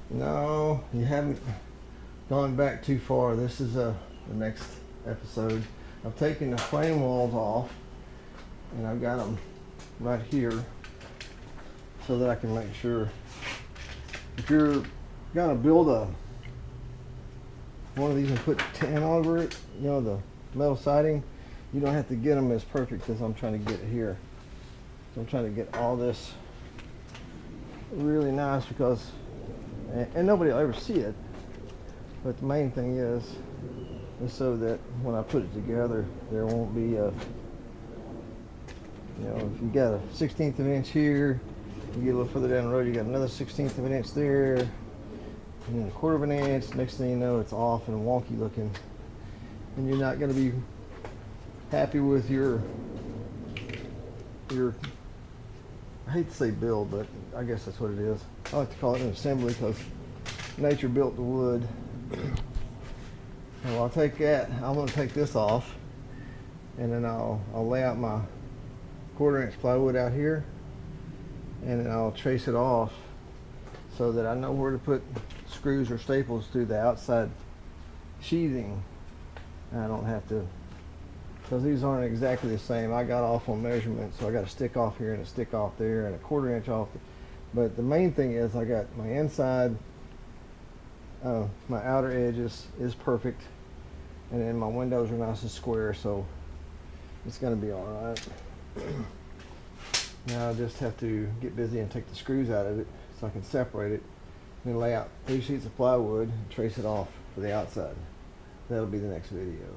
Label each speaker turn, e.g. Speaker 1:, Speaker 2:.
Speaker 1: No, you haven't gone back too far. This is the next episode. I've taken the frame walls off and I've got them right here so that I can make sure if you're gonna build one of these and put tin over it, you know, the metal siding, you don't have to get them as perfect as I'm trying to get here. So I'm trying to get all this really nice because, and nobody will ever see it, but the main thing is so that when I put it together, there won't be a, you know, if you got a 1/16 of an inch here, you get a little further down the road, you got another 1/16 of an inch there, and then a quarter of an inch. Next thing you know, it's off and wonky looking, and you're not going to be happy with your. I hate to say build, but I guess that's what it is. I like to call it an assembly because nature built the wood. Well, I'll take that. I'm going to take this off, and then I'll lay out my 1/4 inch plywood out here, and then I'll trace it off so that I know where to put screws or staples through the outside sheathing. And I don't have to, because these aren't exactly the same. I got off on measurement, so I got a stick off here and a stick off there and a 1/4 inch off. But the main thing is I got my inside, my outer edges is perfect, and then my windows are nice and square, so it's going to be all right. Now I just have to get busy and take the screws out of it so I can separate it, and then lay out 3 sheets of plywood and trace it off for the outside. That'll be the next video.